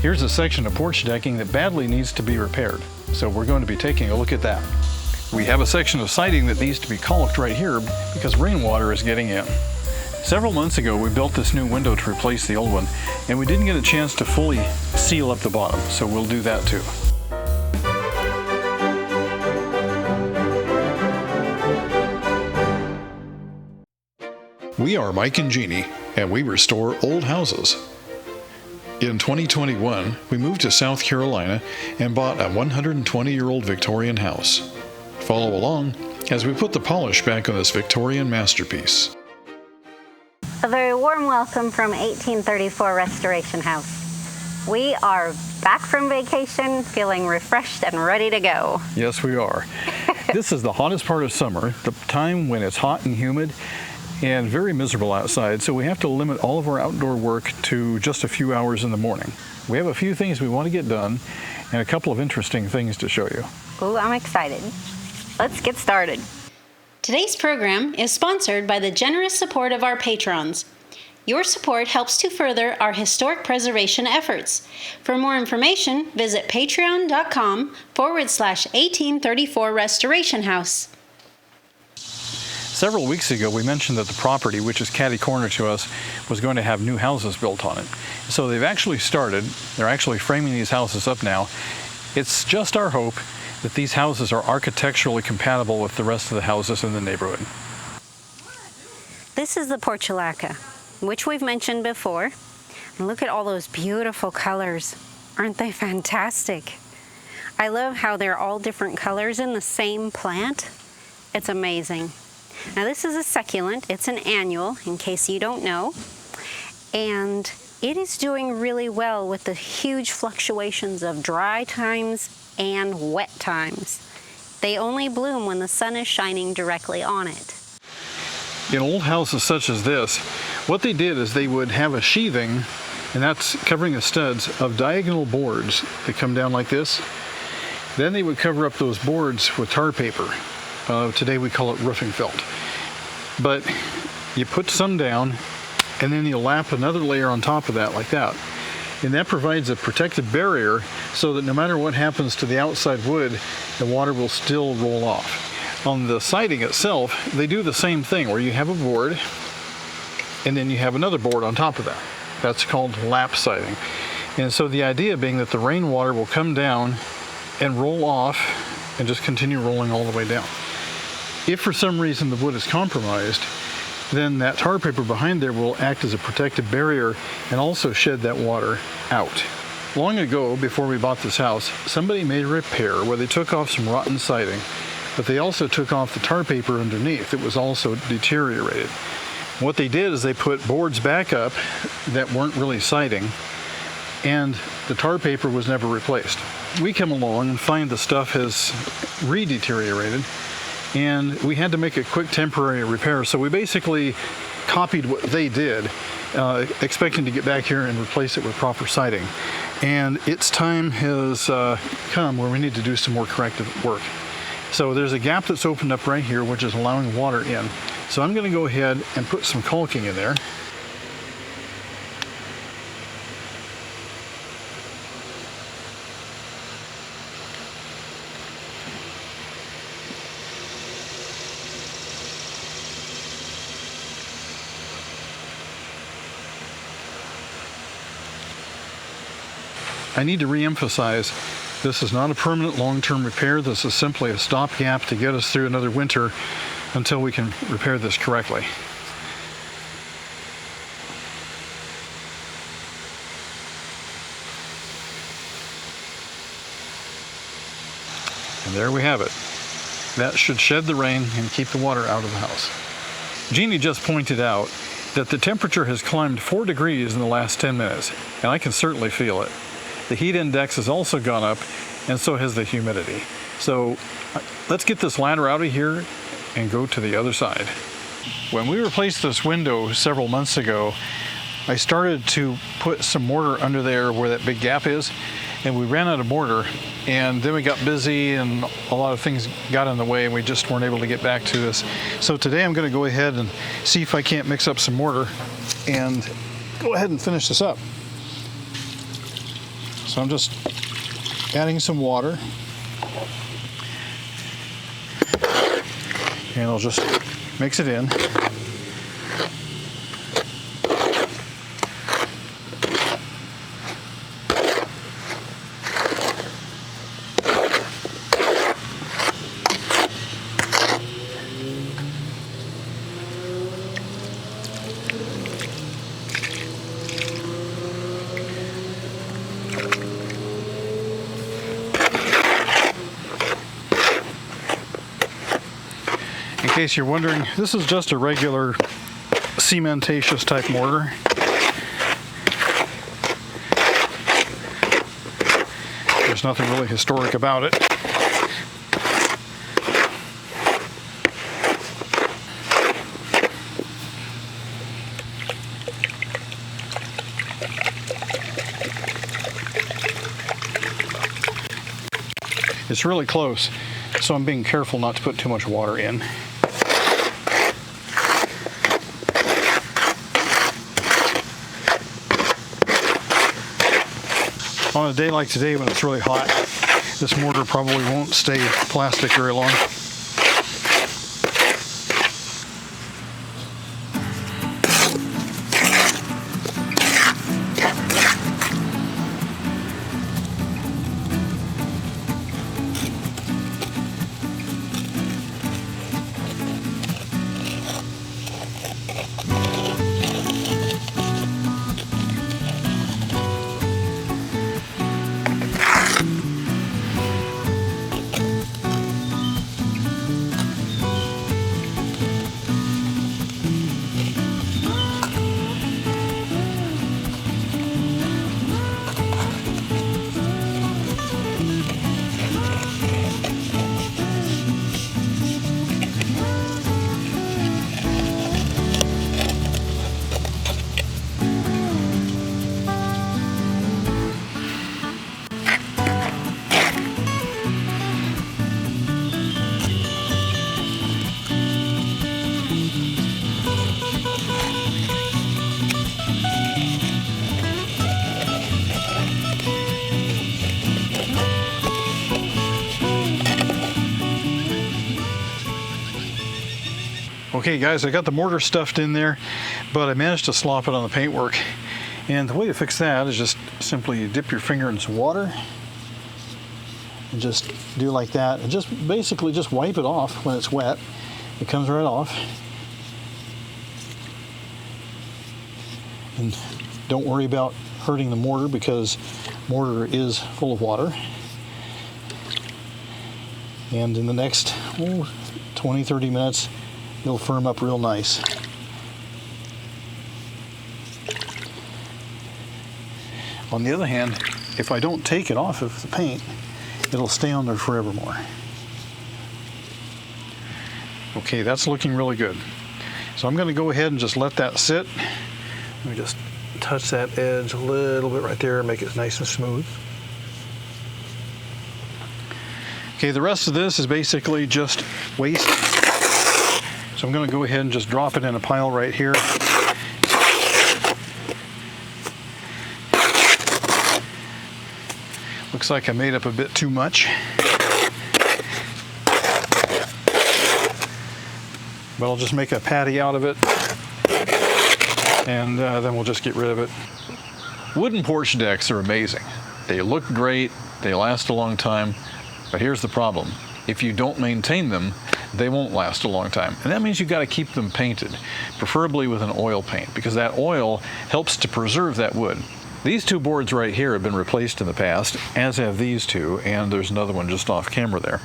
Here's a section of porch decking that badly needs to be repaired, so we're going to be taking a look at that. We have a section of siding that needs to be caulked right here because rainwater is getting in. Several months ago we built this new window to replace the old one, and we didn't get a chance to fully seal up the bottom, so we'll do that too. We are Mike and Jeannie, and we restore old houses. In 2021, we moved to South Carolina and bought a 120-year-old Victorian house. Follow along as we put the polish back on this Victorian masterpiece. A very warm welcome from 1834 Restoration House. We are back from vacation, feeling refreshed and ready to go. Yes, we are. This is the hottest part of summer, the time when it's hot and humid and very miserable outside, so we have to limit all of our outdoor work to just a few hours in the morning. We have a few things we want to get done and a couple of interesting things to show you. Ooh, I'm excited. Let's get started. Today's program is sponsored by the generous support of our patrons. Your support helps to further our historic preservation efforts. For more information, visit patreon.com/1834 Restoration House. Several weeks ago, we mentioned that the property, which is catty-corner to us, was going to have new houses built on it. So they've actually started. They're actually framing these houses up now. It's just our hope that these houses are architecturally compatible with the rest of the houses in the neighborhood. This is the portulaca, which we've mentioned before. And look at all those beautiful colors. Aren't they fantastic? I love how they're all different colors in the same plant. It's amazing. Now this is a succulent. It's an annual, in case you don't know. And it is doing really well with the huge fluctuations of dry times and wet times. They only bloom when the sun is shining directly on it. In old houses such as this, what they did is they would have a sheathing, and that's covering the studs, of diagonal boards that come down like this. Then they would cover up those boards with tar paper. Today we call it roofing felt. But you put some down, and then you lap another layer on top of that like that. And that provides a protective barrier so that no matter what happens to the outside wood, the water will still roll off. On the siding itself, they do the same thing where you have a board, and then you have another board on top of that. That's called lap siding. And so the idea being that the rainwater will come down and roll off and just continue rolling all the way down. If for some reason the wood is compromised, then that tar paper behind there will act as a protective barrier and also shed that water out. Long ago, before we bought this house, somebody made a repair where they took off some rotten siding, but they also took off the tar paper underneath. It was also deteriorated. What they did is they put boards back up that weren't really siding, and the tar paper was never replaced. We come along and find the stuff has re-deteriorated, and we had to make a quick temporary repair. So we basically copied what they did, expecting to get back here and replace it with proper siding. And its time has come where we need to do some more corrective work. So there's a gap that's opened up right here, which is allowing water in. So I'm going to go ahead and put some caulking in there. I need to re-emphasize, this is not a permanent long-term repair. This is simply a stopgap to get us through another winter until we can repair this correctly. And there we have it. That should shed the rain and keep the water out of the house. Jeannie just pointed out that the temperature has climbed 4 degrees in the last 10 minutes, and I can certainly feel it. The heat index has also gone up, and so has the humidity. So let's get this ladder out of here and go to the other side. When we replaced this window several months ago, I started to put some mortar under there where that big gap is, and we ran out of mortar, and then we got busy and a lot of things got in the way and we just weren't able to get back to this. So today I'm going to go ahead and see if I can't mix up some mortar and go ahead and finish this up. So I'm just adding some water. And I'll just mix it in. In case you're wondering, this is just a regular cementatious type mortar. There's nothing really historic about it. It's really close, so I'm being careful not to put too much water in. On a day like today when it's really hot, this mortar probably won't stay plastic very long. Okay guys, I got the mortar stuffed in there, but I managed to slop it on the paintwork. And the way to fix that is just simply dip your finger in some water and just do like that, and just basically just wipe it off when it's wet. It comes right off. And don't worry about hurting the mortar because mortar is full of water. And in the next 20-30 minutes, it'll firm up real nice. On the other hand, if I don't take it off of the paint, it'll stay on there forevermore. Okay, that's looking really good. So I'm going to go ahead and just let that sit. Let me just touch that edge a little bit right there and make it nice and smooth. Okay, the rest of this is basically just waste. So I'm going to go ahead and just drop it in a pile right here. Looks like I made up a bit too much. But I'll just make a patty out of it, and then we'll just get rid of it. Wooden porch decks are amazing. They look great, they last a long time, but here's the problem. If you don't maintain them, they won't last a long time. And that means you've got to keep them painted, preferably with an oil paint, because that oil helps to preserve that wood. These two boards right here have been replaced in the past, as have these two, and there's another one just off camera there.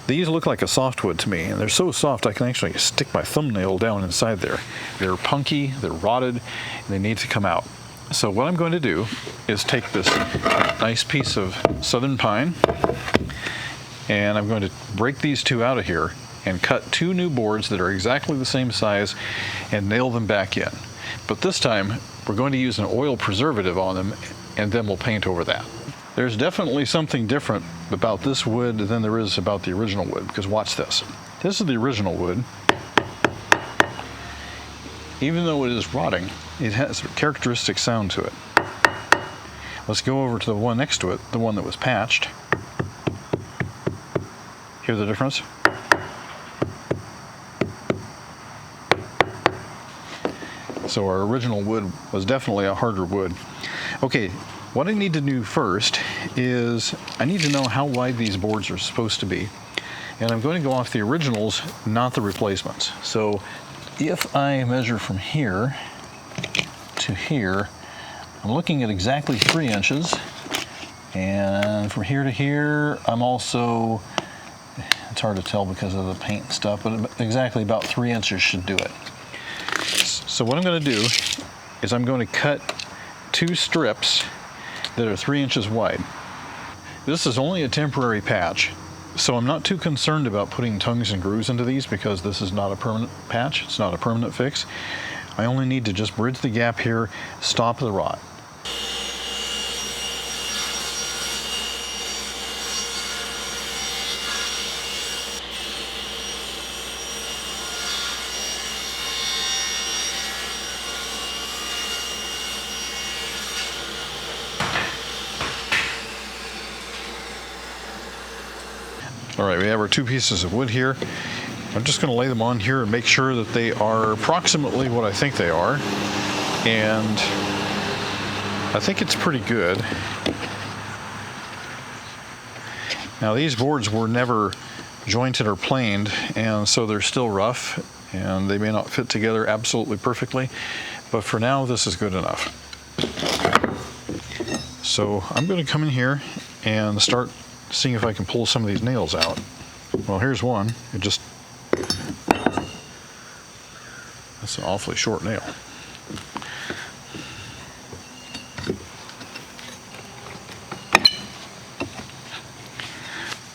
These look like a softwood to me, and they're so soft I can actually stick my thumbnail down inside there. They're punky, they're rotted, and they need to come out. So what I'm going to do is take this nice piece of southern pine, and I'm going to break these two out of here and cut two new boards that are exactly the same size and nail them back in. But this time we're going to use an oil preservative on them, and then we'll paint over that. There's definitely something different about this wood than there is about the original wood, because watch this. This is the original wood. Even though it is rotting, it has a characteristic sound to it. Let's go over to the one next to it, the one that was patched. Hear the difference? So our original wood was definitely a harder wood. Okay, what I need to do first is I need to know how wide these boards are supposed to be. And I'm going to go off the originals, not the replacements. So if I measure from here to here, I'm looking at exactly 3 inches. And from here to here, I'm also, it's hard to tell because of the paint and stuff, but exactly about 3 inches should do it. So what I'm going to do is I'm going to cut 2 strips that are 3 inches wide. This is only a temporary patch, so I'm not too concerned about putting tongues and grooves into these because this is not a permanent patch, it's not a permanent fix. I only need to just bridge the gap here, stop the rot. All right, we have our 2 pieces of wood here. I'm just going to lay them on here and make sure that they are approximately what I think they are. And I think it's pretty good. Now these boards were never jointed or planed, and so they're still rough, and they may not fit together absolutely perfectly, but for now this is good enough. So I'm going to come in here and start seeing if I can pull some of these nails out. Well, here's one. That's an awfully short nail.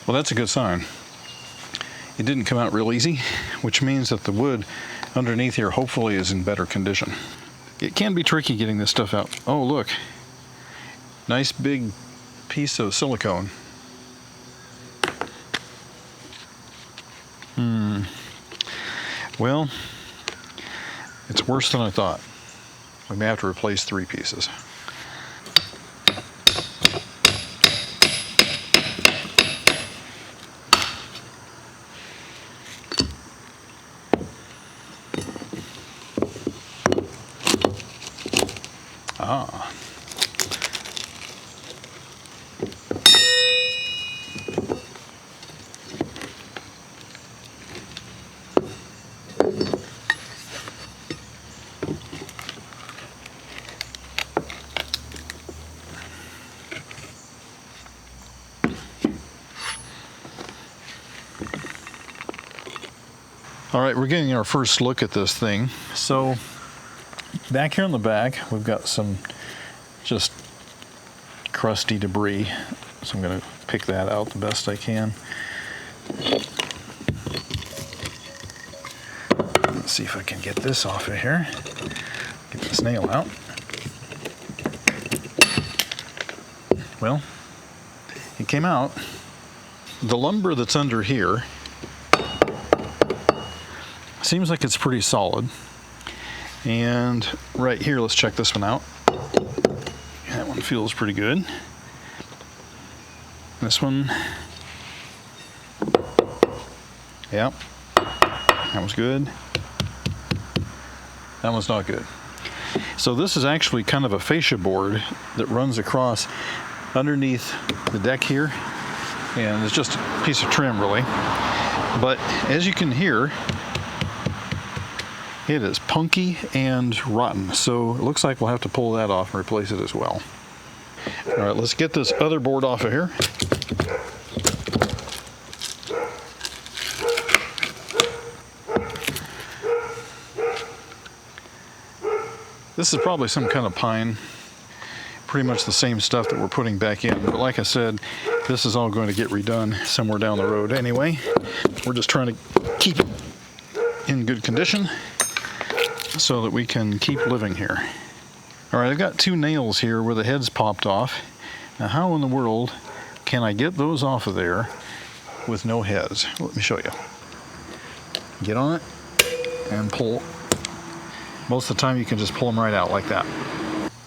Well, that's a good sign. It didn't come out real easy, which means that the wood underneath here hopefully is in better condition. It can be tricky getting this stuff out. Oh, look. Nice big piece of silicone. Well, it's worse than I thought. We may have to replace 3 pieces. Ah. All right, we're getting our first look at this thing. So back here in the back, we've got some just crusty debris. So I'm going to pick that out the best I can. Let's see if I can get this off of here. Get this nail out. Well, it came out. The lumber that's under here seems like it's pretty solid. And right here, let's check this one out. That one feels pretty good. This one, yep, that one's good. That one's not good. So this is actually kind of a fascia board that runs across underneath the deck here, and it's just a piece of trim really. But as you can hear, it is punky and rotten, so it looks like we'll have to pull that off and replace it as well. All right, let's get this other board off of here. This is probably some kind of pine, pretty much the same stuff that we're putting back in, but like I said, this is all going to get redone somewhere down the road anyway. We're just trying to keep it in good condition so that we can keep living here. All right, I've got 2 nails here where the heads popped off. Now, how in the world can I get those off of there with no heads? Let me show you. Get on it and pull. Most of the time you can just pull them right out like that.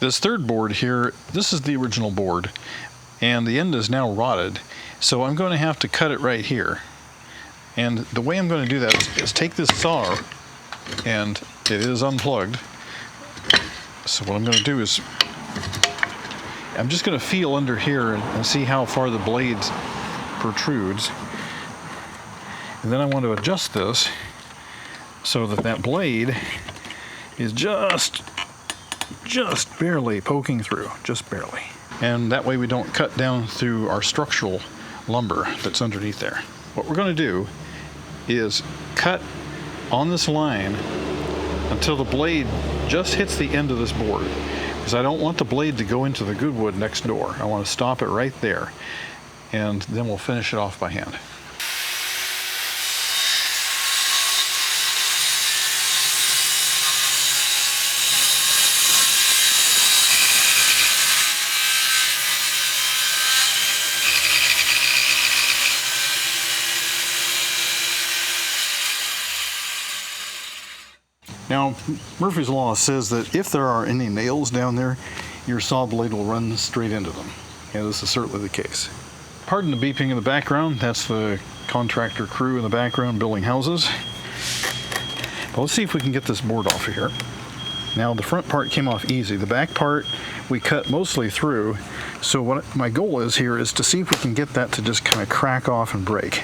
This third board here, this is the original board, and the end is now rotted, so I'm going to have to cut it right here. And the way I'm going to do that is take this saw, and it is unplugged. So what I'm going to do is, I'm just going to feel under here and see how far the blade protrudes. And then I want to adjust this so that that blade is just barely poking through, just barely. And that way we don't cut down through our structural lumber that's underneath there. What we're going to do is cut on this line until the blade just hits the end of this board, because I don't want the blade to go into the good wood next door. I want to stop it right there, and then we'll finish it off by hand. Now, Murphy's Law says that if there are any nails down there, your saw blade will run straight into them. And this is certainly the case. Pardon the beeping in the background. That's the contractor crew in the background building houses. But let's see if we can get this board off of here. Now, the front part came off easy. The back part we cut mostly through. So what my goal is here is to see if we can get that to just kind of crack off and break.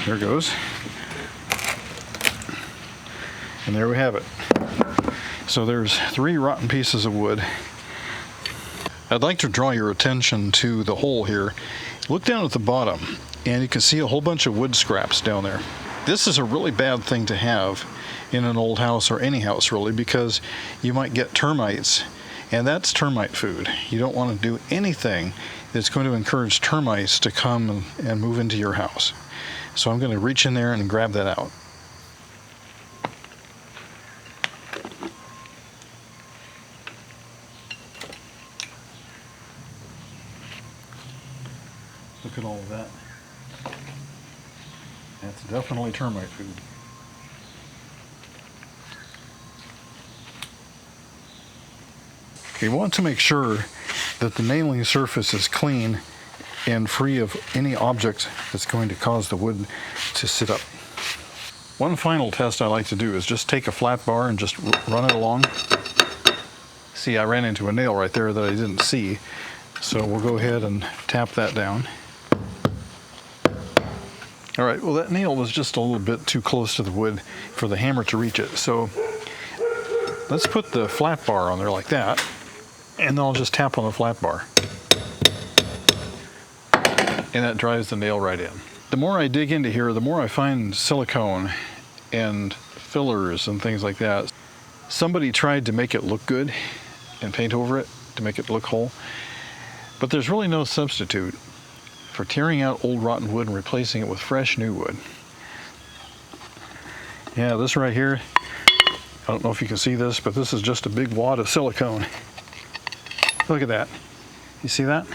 There it goes. And there we have it. So there's 3 rotten pieces of wood. I'd like to draw your attention to the hole here. Look down at the bottom, and you can see a whole bunch of wood scraps down there. This is a really bad thing to have in an old house, or any house really, because you might get termites, and that's termite food. You don't want to do anything that's going to encourage termites to come and move into your house. So I'm going to reach in there and grab that out. Look at all of that. That's definitely termite food. You want to make sure that the nailing surface is clean and free of any object that's going to cause the wood to sit up. One final test I like to do is just take a flat bar and just run it along. See, I ran into a nail right there that I didn't see, so we'll go ahead and tap that down. All right, well, that nail was just a little bit too close to the wood for the hammer to reach it, so let's put the flat bar on there like that, and then I'll just tap on the flat bar. And that drives the nail right in. The more I dig into here, the more I find silicone and fillers and things like that. Somebody tried to make it look good and paint over it to make it look whole, but there's really no substitute for tearing out old rotten wood and replacing it with fresh new wood. Yeah, this right here, I don't know if you can see this, but this is just a big wad of silicone. Look at that. You see that?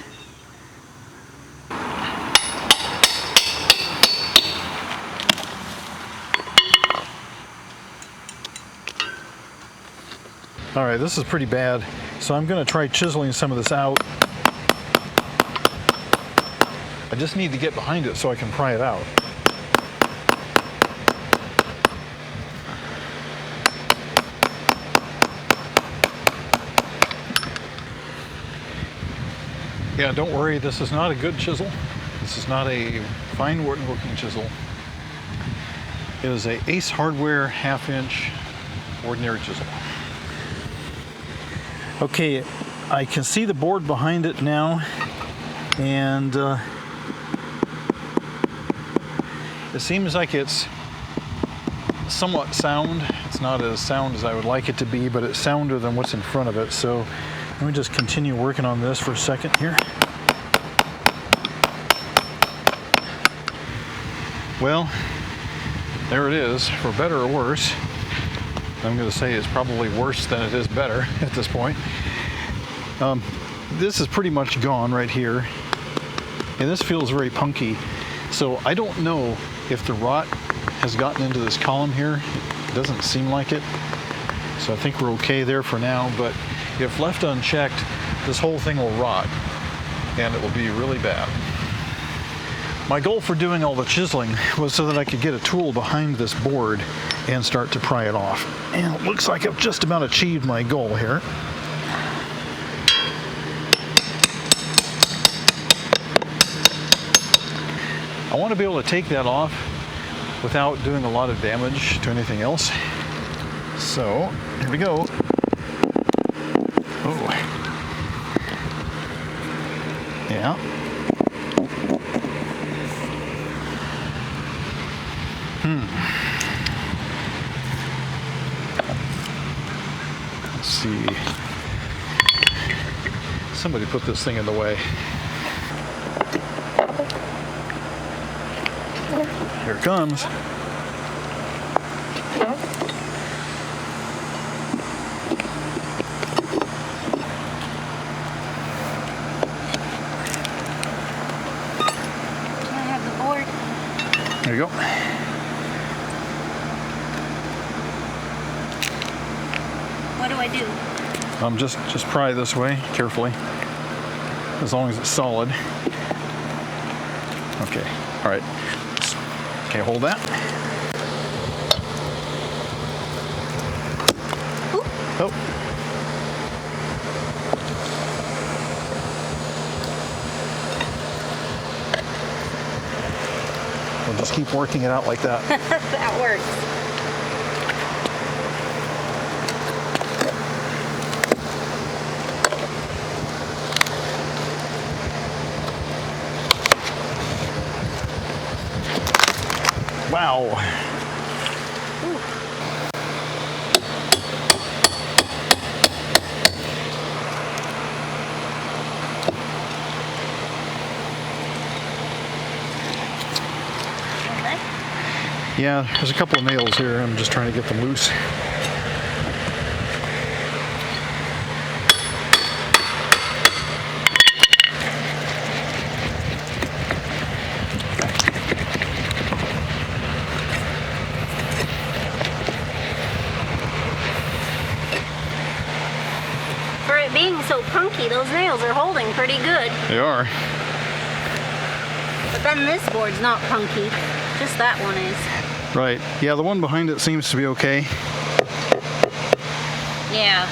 All right, this is pretty bad, so I'm going to try chiseling some of this out. I just need to get behind it so I can pry it out. Yeah, don't worry, this is not a good chisel. This is not a fine woodworking chisel. It is a Ace Hardware 1/2-inch ordinary chisel. Okay, I can see the board behind it now, and it seems like it's somewhat sound. It's not as sound as I would like it to be, but it's sounder than what's in front of it. So let me just continue working on this for a second here. Well, there it is, for better or worse. I'm going to say it's probably worse than it is better at this point. This is pretty much gone right here, and this feels very punky. So I don't know if the rot has gotten into this column here. doesn't seem like it. So I think we're okay there for now, but if left unchecked, this whole thing will rot and it will be really bad. My goal for doing all the chiseling was so that I could get a tool behind this board and start to pry it off. And it looks like I've just about achieved my goal here. I want to be able to take that off without doing a lot of damage to anything else. So, here we go. Oh. Yeah. Let's see. Somebody put this thing in the way. Here it comes. There you go. What do I do? Just pry this way carefully, as long as it's solid. Okay. All right. Okay, hold that. Oh. We'll just keep working it out like that. That works. Wow. Ooh. Okay. Yeah, there's a couple of nails here. I'm just trying to get them loose. For it being so punky, those nails are holding pretty good. They are. But then this board's not punky. Just that one is. Right. Yeah, the one behind it seems to be okay. Yeah.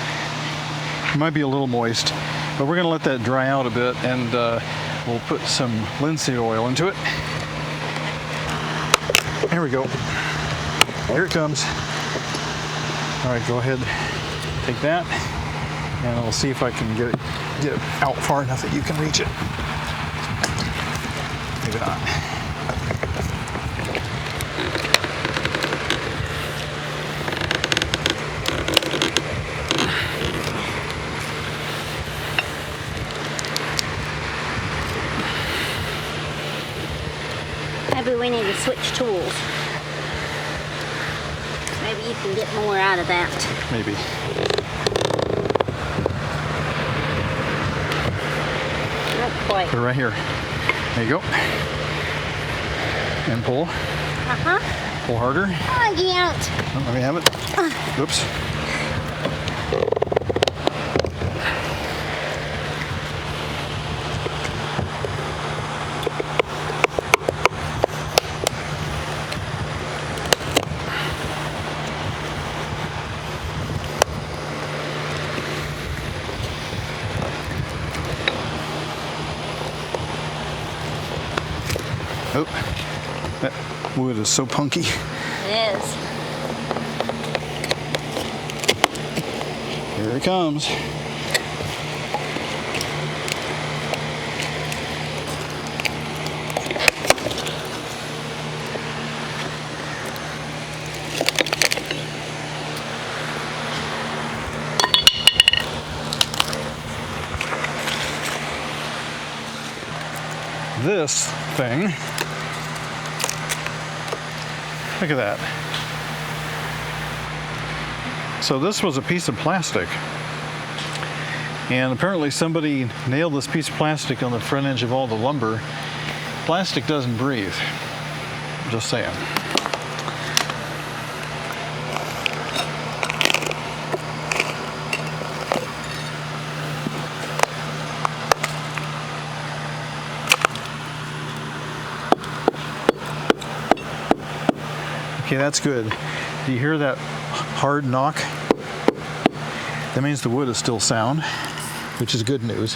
It might be a little moist, but we're going to let that dry out a bit, and we'll put some linseed oil into it. Here we go. Here it comes. All right, go ahead, take that, and I'll see if I can get it out far enough that you can reach it. Maybe not. Maybe we need to switch tools. Maybe you can get more out of that. Maybe. Not quite. Put it right here. There you go. And pull. Uh-huh. Pull harder. Oh, get out. Oh, let me have it. Oops. Oh, that wood is so punky. It is. Here it comes. This thing, look at that. So this was a piece of plastic, and apparently somebody nailed this piece of plastic on the front edge of all the lumber. Plastic doesn't breathe, just saying. Okay, that's good. Do you hear that hard knock? That means the wood is still sound, which is good news.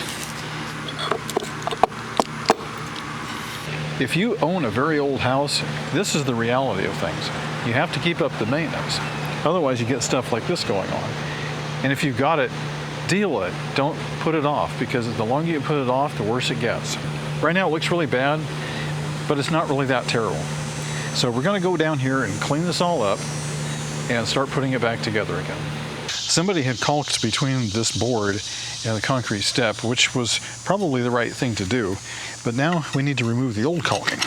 If you own a very old house, this is the reality of things. You have to keep up the maintenance. Otherwise, you get stuff like this going on. And if you've got it, deal with it. Don't put it off, because the longer you put it off, the worse it gets. Right now, it looks really bad, but it's not really that terrible. So we're going to go down here and clean this all up and start putting it back together again. Somebody had caulked between this board and the concrete step, which was probably the right thing to do. But now we need to remove the old caulking.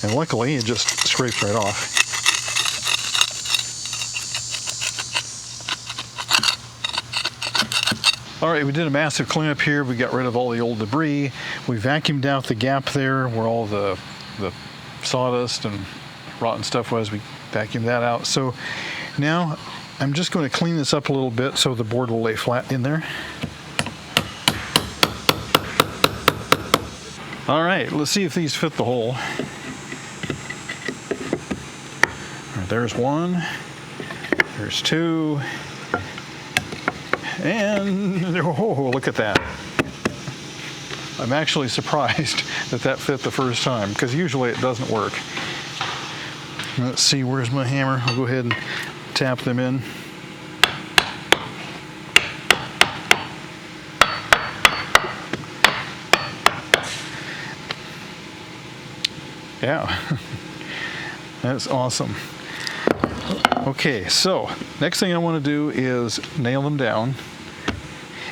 And luckily, it just scrapes right off. All right, we did a massive cleanup here. We got rid of all the old debris. We vacuumed out the gap there where all the sawdust and rotten stuff was. We vacuumed that out. So now I'm just going to clean this up a little bit so the board will lay flat in there. All right, let's see if these fit the hole. All right, there's one, there's two, and oh, look at that. I'm actually surprised that that fit the first time, because usually it doesn't work. Let's see, where's my hammer? I'll go ahead and tap them in. Yeah, that's awesome. Okay, so next thing I want to do is nail them down.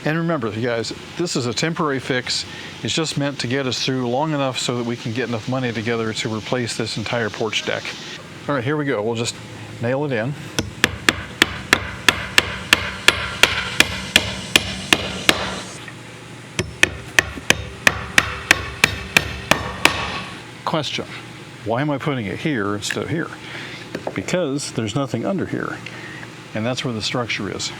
And remember, you guys, this is a temporary fix. It's just meant to get us through long enough so that we can get enough money together to replace this entire porch deck. All right, here we go. We'll just nail it in. Question, why am I putting it here instead of here? Because there's nothing under here, and that's where the structure is.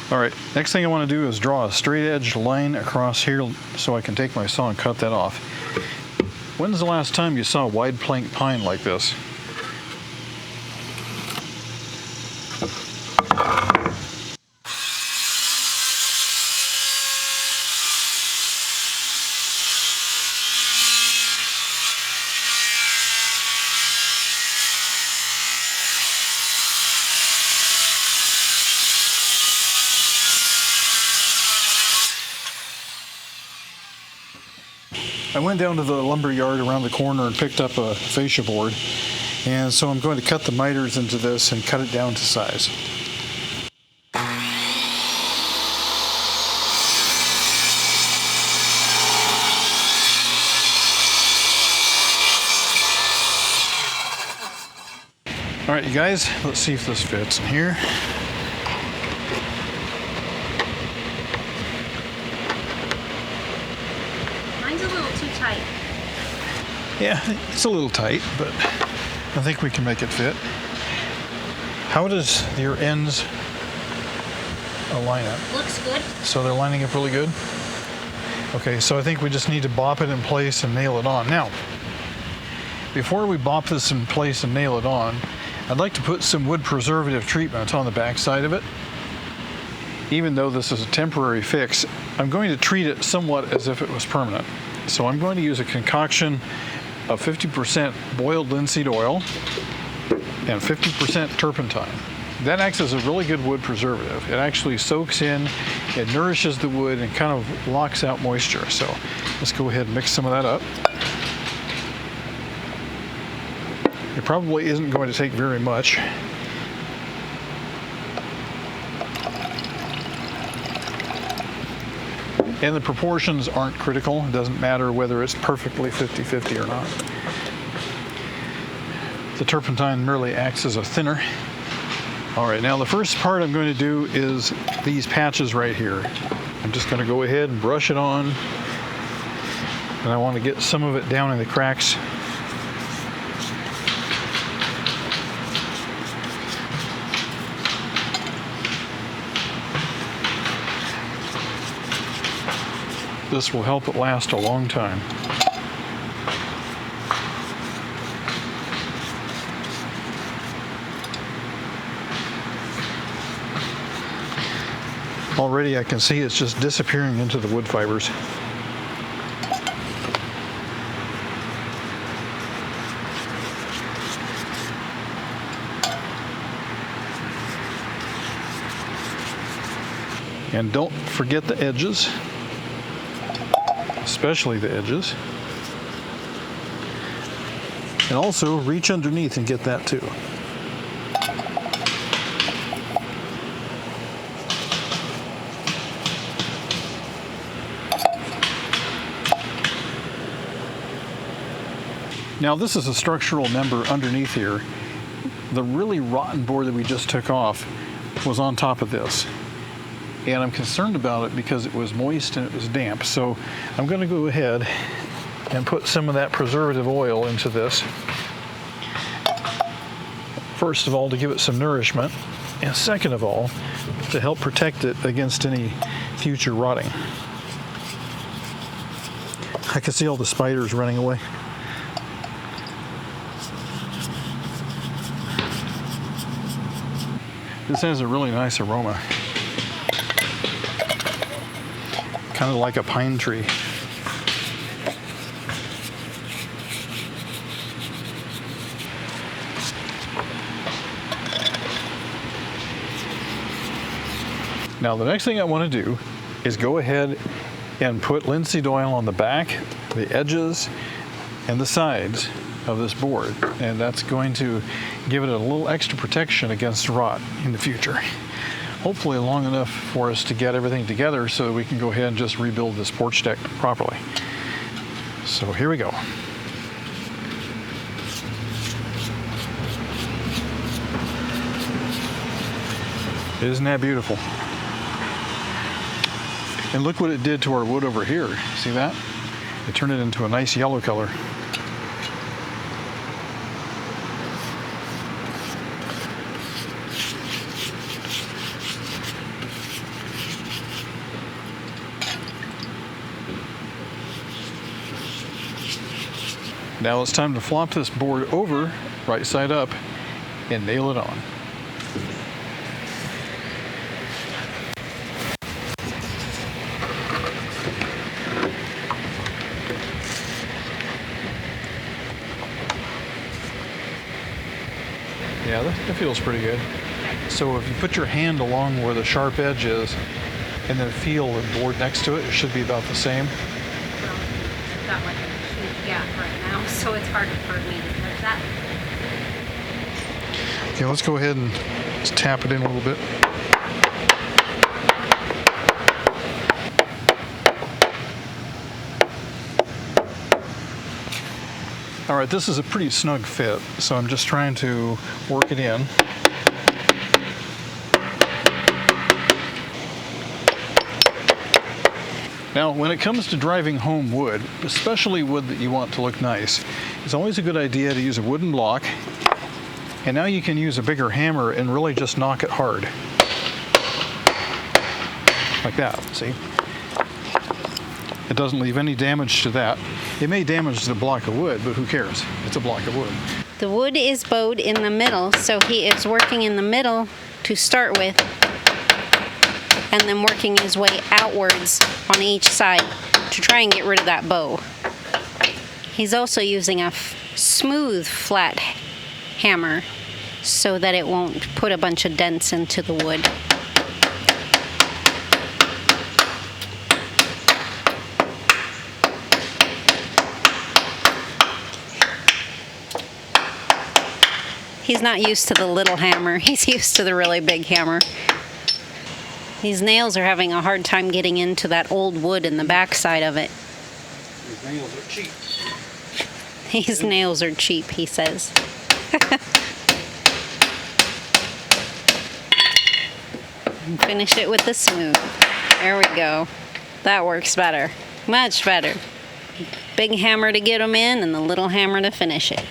All right, next thing I want to do is draw a straight edge line across here so I can take my saw and cut that off. When's the last time you saw wide plank pine like this? I went down to the lumber yard around the corner and picked up a fascia board, and so I'm going to cut the miters into this and cut it down to size. All right, you guys, let's see if this fits in here. Yeah, it's a little tight, but I think we can make it fit. How does your ends line up? Looks good. So they're lining up really good? Okay, so I think we just need to bop it in place and nail it on. Now, before we bop this in place and nail it on, I'd like to put some wood preservative treatment on the back side of it. Even though this is a temporary fix, I'm going to treat it somewhat as if it was permanent. So I'm going to use a concoction of 50% boiled linseed oil and 50% turpentine. That acts as a really good wood preservative. It actually soaks in, it nourishes the wood, and kind of locks out moisture. So let's go ahead and mix some of that up. It probably isn't going to take very much. And the proportions aren't critical. It doesn't matter whether it's perfectly 50-50 or not. The turpentine merely acts as a thinner. All right, now the first part I'm going to do is these patches right here. I'm just going to go ahead and brush it on. And I want to get some of it down in the cracks. This will help it last a long time. Already I can see it's just disappearing into the wood fibers. And don't forget the edges, especially the edges. And also reach underneath and get that too. Now this is a structural member underneath here. The really rotten board that we just took off was on top of this. And I'm concerned about it because it was moist and it was damp. So I'm going to go ahead and put some of that preservative oil into this. First of all, to give it some nourishment, and second of all, to help protect it against any future rotting. I can see all the spiders running away. This has a really nice aroma. Kind of like a pine tree. Now the next thing I want to do is go ahead and put linseed oil on the back, the edges, and the sides of this board. And that's going to give it a little extra protection against rot in the future. Hopefully long enough for us to get everything together so that we can go ahead and just rebuild this porch deck properly. So here we go. Isn't that beautiful? And look what it did to our wood over here. See that? It turned it into a nice yellow color. Now it's time to flop this board over, right side up, and nail it on. Yeah, that feels pretty good. So if you put your hand along where the sharp edge is, and then feel the board next to it, it should be about the same. Got like a huge gap right now, so it's hard for me to put that. Okay, let's go ahead and just tap it in a little bit. All right, this is a pretty snug fit, so I'm just trying to work it in. Now, when it comes to driving home wood, especially wood that you want to look nice, it's always a good idea to use a wooden block. And now you can use a bigger hammer and really just knock it hard. Like that, see? It doesn't leave any damage to that. It may damage the block of wood, but who cares? It's a block of wood. The wood is bowed in the middle, so he is working in the middle to start with, and then working his way outwards on each side to try and get rid of that bow. He's also using a smooth, flat hammer so that it won't put a bunch of dents into the wood. He's not used to the little hammer. He's used to the really big hammer. These nails are having a hard time getting into that old wood in the back side of it. These nails are cheap. These nails are cheap, he says. And finish it with the smooth. There we go. That works better. Much better. Big hammer to get them in and the little hammer to finish it.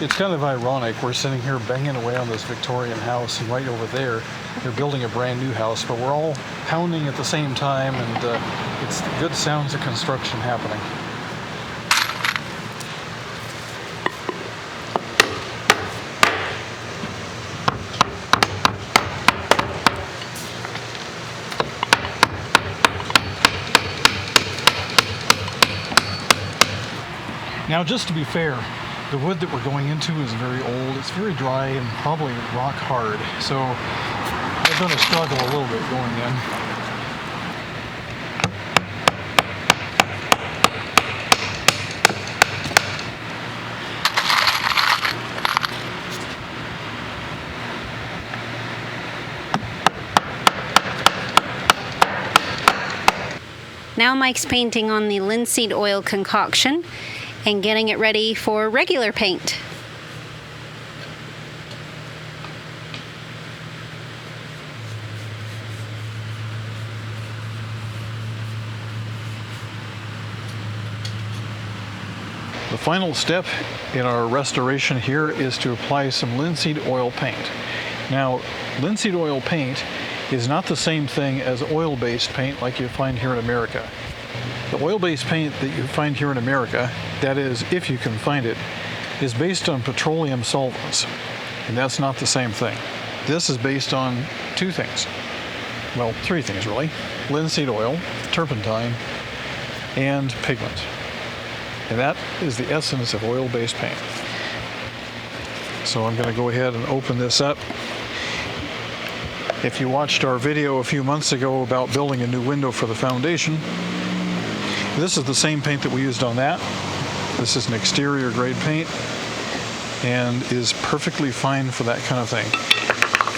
It's kind of ironic. We're sitting here banging away on this Victorian house, and right over there, they're building a brand new house, but we're all pounding at the same time, and it's the good sounds of construction happening. Now, just to be fair, the wood that we're going into is very old. It's very dry and probably rock hard. So I'm going to struggle a little bit going in. Now Mike's painting on the linseed oil concoction and getting it ready for regular paint. The final step in our restoration here is to apply some linseed oil paint. Now, linseed oil paint is not the same thing as oil-based paint like you find here in America. The oil-based paint that you find here in America, that is, if you can find it, is based on petroleum solvents, and that's not the same thing. This is based on two things. Well, three things really. Linseed oil, turpentine, and pigment. And that is the essence of oil-based paint. So I'm going to go ahead and open this up. If you watched our video a few months ago about building a new window for the foundation, this is the same paint that we used on that. This is an exterior grade paint and is perfectly fine for that kind of thing.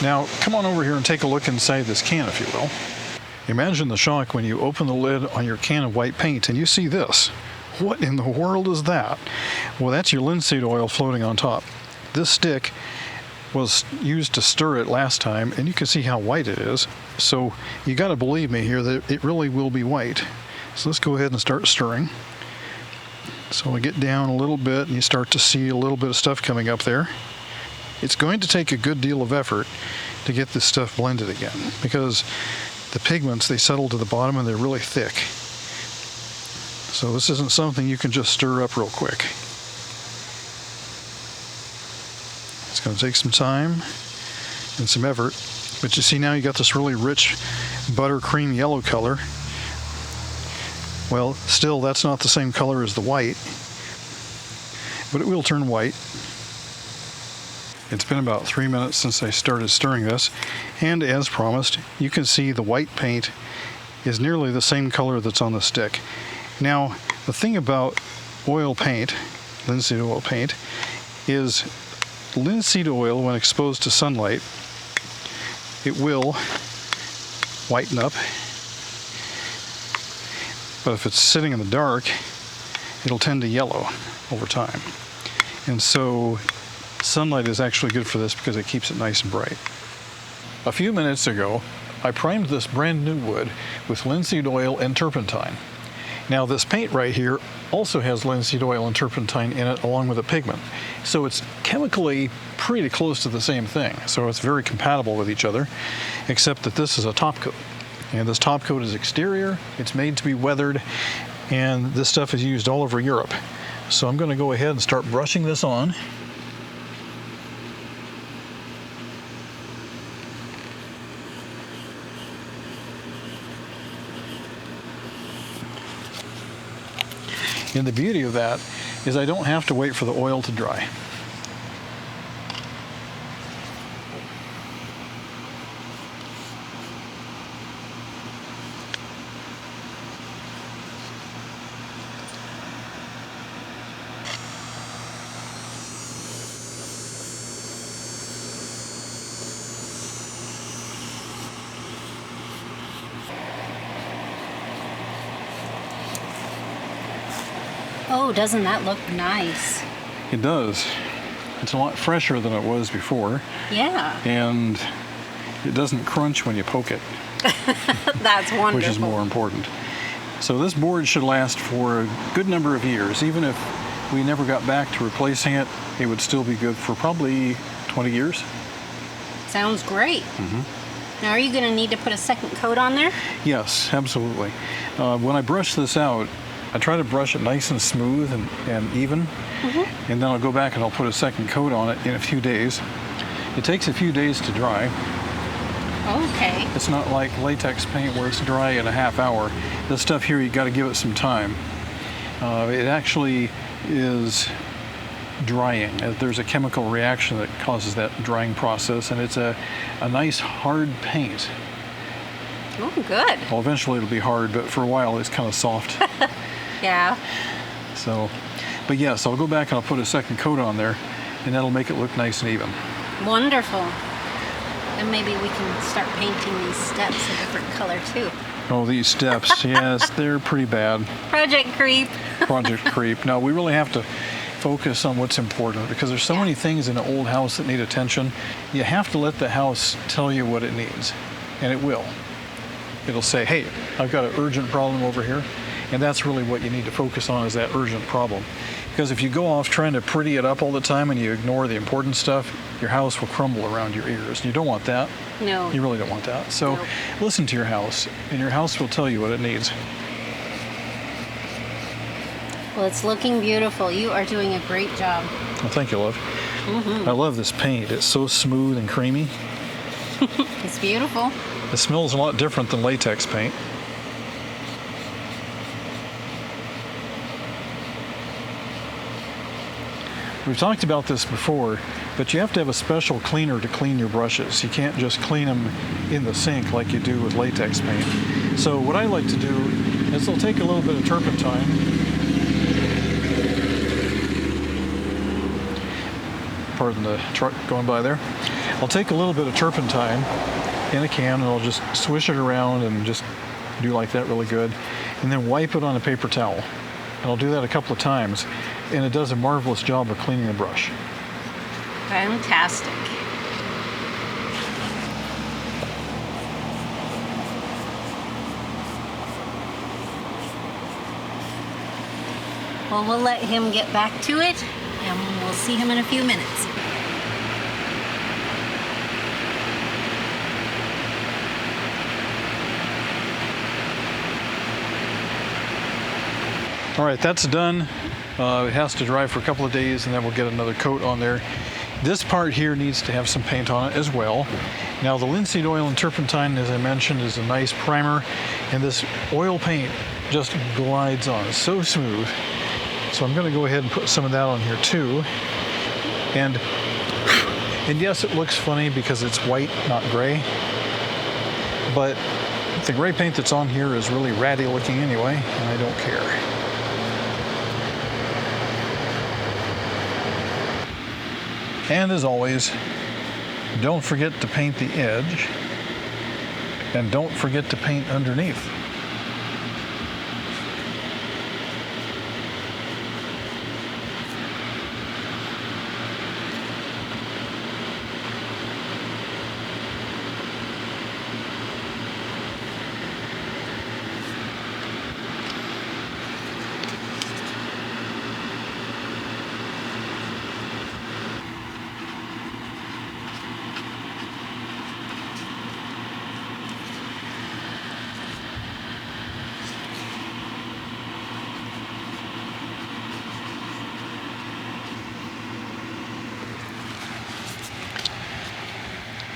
Now, come on over here and take a look inside this can, if you will. Imagine the shock when you open the lid on your can of white paint and you see this. What in the world is that? Well, that's your linseed oil floating on top. This stick was used to stir it last time, and you can see how white it is. So you got to believe me here that it really will be white. So let's go ahead and start stirring. So we get down a little bit, and you start to see a little bit of stuff coming up there. It's going to take a good deal of effort to get this stuff blended again, because the pigments, they settle to the bottom and they're really thick. So this isn't something you can just stir up real quick. It's going to take some time and some effort, but you see now you got this really rich buttercream yellow color. Well, still that's not the same color as the white, but it will turn white. It's been about 3 minutes since I started stirring this, and as promised, you can see the white paint is nearly the same color that's on the stick. Now, the thing about oil paint, linseed oil paint, is linseed oil, when exposed to sunlight, it will whiten up. But if it's sitting in the dark, it'll tend to yellow over time. And so sunlight is actually good for this because it keeps it nice and bright. A few minutes ago, I primed this brand new wood with linseed oil and turpentine. Now this paint right here also has linseed oil and turpentine in it along with a pigment. So it's chemically pretty close to the same thing. So it's very compatible with each other, except that this is a top coat. And this top coat is exterior, it's made to be weathered, and this stuff is used all over Europe. So I'm going to go ahead and start brushing this on. And the beauty of that is I don't have to wait for the oil to dry. Oh, doesn't that look nice? It does. It's a lot fresher than it was before. Yeah. And it doesn't crunch when you poke it. That's wonderful. Which is more important. So this board should last for a good number of years, even if we never got back to replacing it, it would still be good for probably 20 years. Sounds great. Now, are you going to need to put a second coat on there? Yes, absolutely. When I brush this out, I try to brush it nice and smooth and even, and then I'll go back and I'll put a second coat on it in a few days. It takes a few days to dry. Okay. It's not like latex paint where it's dry in a half hour. This stuff here, you got to give it some time. It actually is drying. There's a chemical reaction that causes that drying process, and it's a nice hard paint. Oh, good. Well, eventually it'll be hard, but for a while it's kind of soft. Yeah. So, but yes, I'll go back and I'll put a second coat on there, and that'll make it look nice and even. Wonderful. And maybe we can start painting these steps a different color too. Oh, these steps, yes, they're pretty bad. Project creep. Project creep. No, we really have to focus on what's important because there's so many things in an old house that need attention. You have to let the house tell you what it needs, and it will. It'll say, hey, I've got an urgent problem over here, and that's really what you need to focus on is that urgent problem. Because if you go off trying to pretty it up all the time and you ignore the important stuff, your house will crumble around your ears. You don't want that. No. You really don't want that. So Nope. Listen to your house, and your house will tell you what it needs. Well, it's looking beautiful. You are doing a great job. Well, thank you, love. I love this paint. It's so smooth and creamy. It's beautiful. It smells a lot different than latex paint. We've talked about this before, but you have to have a special cleaner to clean your brushes. You can't just clean them in the sink like you do with latex paint. So what I like to do is I'll take a little bit of turpentine. Pardon the truck going by there. I'll take a little bit of turpentine in a can and I'll just swish it around and just do like that really good. And then wipe it on a paper towel. And I'll do that a couple of times. And it does a marvelous job of cleaning the brush. Fantastic. Well, we'll let him get back to it, and we'll see him in a few minutes. All right, that's done. It has to dry for a couple of days and then we'll get another coat on there. This part here needs to have some paint on it as well. Now the linseed oil and turpentine, as I mentioned, is a nice primer, and this oil paint just glides on so smooth. So I'm going to go ahead and put some of that on here too. And yes, it looks funny because it's white, not gray. But the gray paint that's on here is really ratty looking anyway, and I don't care. And as always, don't forget to paint the edge, and don't forget to paint underneath.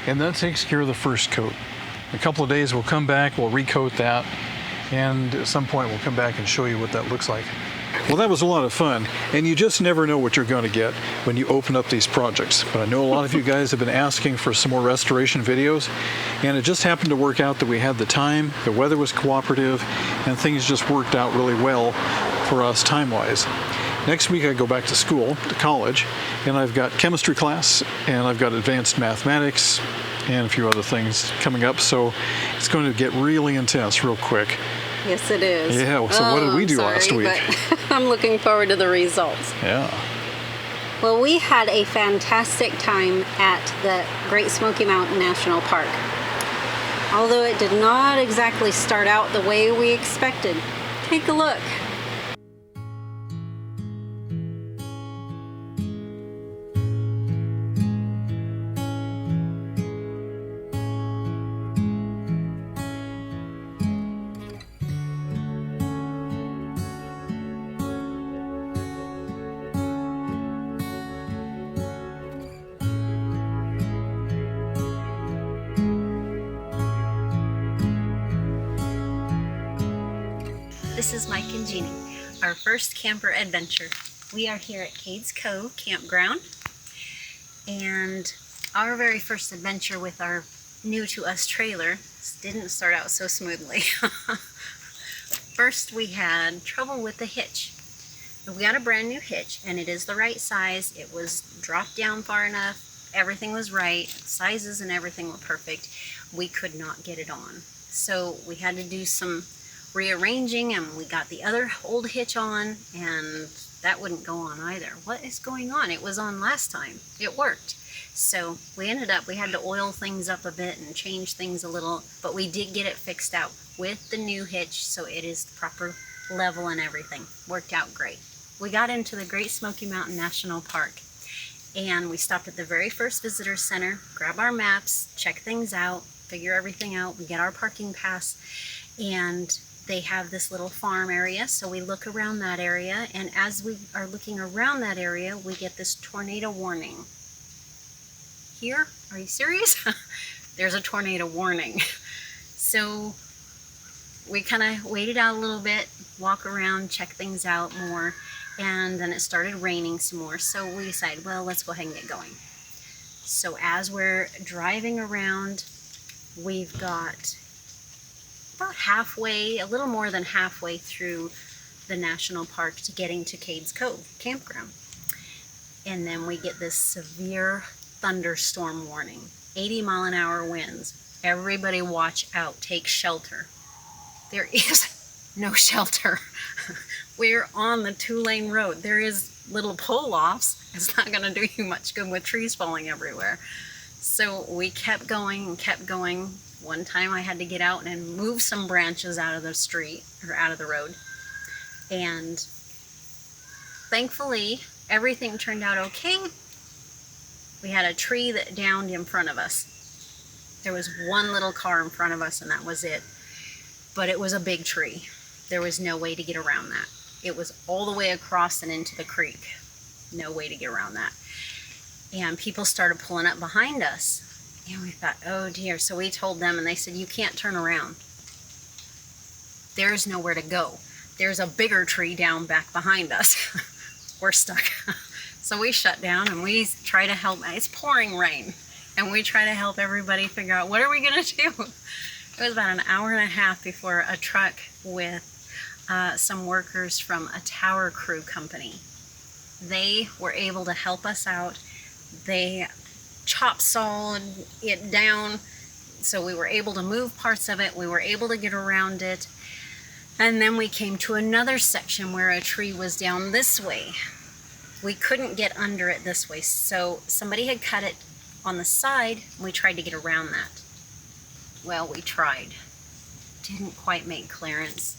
And that takes care of the first coat. In a couple of days we'll come back, we'll recoat that, and at some point we'll come back and show you what that looks like. Well, that was a lot of fun, and you just never know what you're going to get when you open up these projects. But I know a lot of you guys have been asking for some more restoration videos, and it just happened to work out that we had the time, the weather was cooperative, and things just worked out really well for us time-wise. Next week I go back to school, to college, and I've got chemistry class, and I've got advanced mathematics, and a few other things coming up, so it's going to get really intense real quick. Yes, it is. Yeah, so what did we do last week? But I'm looking forward to the results. Yeah. Well, we had a fantastic time at the Great Smoky Mountain National Park. Although it did not exactly start out the way we expected. Take a look. This is Mike and Jeannie, our first camper adventure. We are here at Cades Cove Campground, and our very first adventure with our new to us trailer didn't start out so smoothly. First we had trouble with the hitch. We got a brand new hitch, and it is the right size. It was dropped down far enough, everything was right, sizes and everything were perfect. We could not get it on. So we had to do some rearranging, and we got the other old hitch on, and that wouldn't go on either. What is going on? It was on last time. It worked. So we had to oil things up a bit and change things a little, but we did get it fixed out with the new hitch, so it is the proper level and everything. Worked out great. We got into the Great Smoky Mountain National Park, and we stopped at the very first visitor center, grab our maps, check things out, figure everything out. We get our parking pass, and they have this little farm area, so we look around that area, and as we are looking around that area, we get this tornado warning. Here? Are you serious? There's a tornado warning. So we kind of waited out a little bit, walk around, check things out more, and then it started raining some more, so we decided, well, let's go ahead and get going. So as we're driving around, we've got about halfway, a little more than halfway through the national park to getting to Cades Cove Campground. And then we get this severe thunderstorm warning, 80-mile-an-hour winds. Everybody watch out, take shelter. There is no shelter. We're on the 2-lane road. There is little pull-offs. It's not going to do you much good with trees falling everywhere. So we kept going and kept going. One time I had to get out and move some branches out of the street, or out of the road. And thankfully, everything turned out okay. We had a tree that downed in front of us. There was one little car in front of us, and that was it. But it was a big tree. There was no way to get around that. It was all the way across and into the creek. No way to get around that. And people started pulling up behind us. And we thought, oh dear. So we told them, and they said, you can't turn around. There's nowhere to go. There's a bigger tree down back behind us. We're stuck. So we shut down and we try to help. It's pouring rain. And we try to help everybody figure out, what are we going to do? It was about an hour and a half before a truck with some workers from a tower crew company. They were able to help us out. They chop sawed it down, so we were able to move parts of it. We were able to get around it. And then we came to another section where a tree was down this way. We couldn't get under it this way, so somebody had cut it on the side, and we tried to get around that. Well, we tried. Didn't quite make clearance.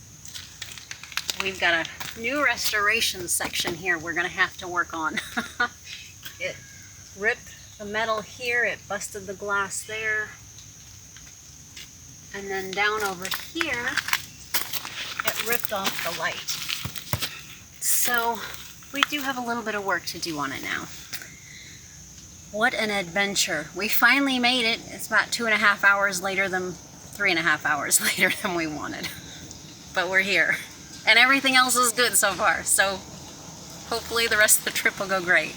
We've got a new restoration section here we're going to have to work on. It ripped the metal here, it busted the glass there, and then down over here, it ripped off the light. So we do have a little bit of work to do on it now. What an adventure. We finally made it. It's about 2.5 hours later than 3.5 hours later than we wanted. But we're here. And everything else is good so far. So hopefully the rest of the trip will go great.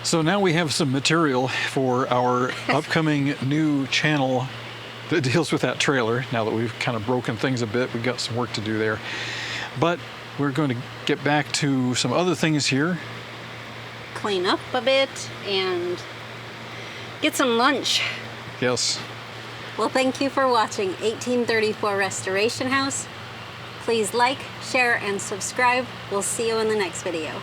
So now we have some material for our upcoming new channel that deals with that trailer. Now that we've kind of broken things a bit, we've got some work to do there. But we're going to get back to some other things here. Clean up a bit and get some lunch. Yes. Well, thank you for watching 1834 Restoration House. Please like, share, and subscribe. We'll see you in the next video.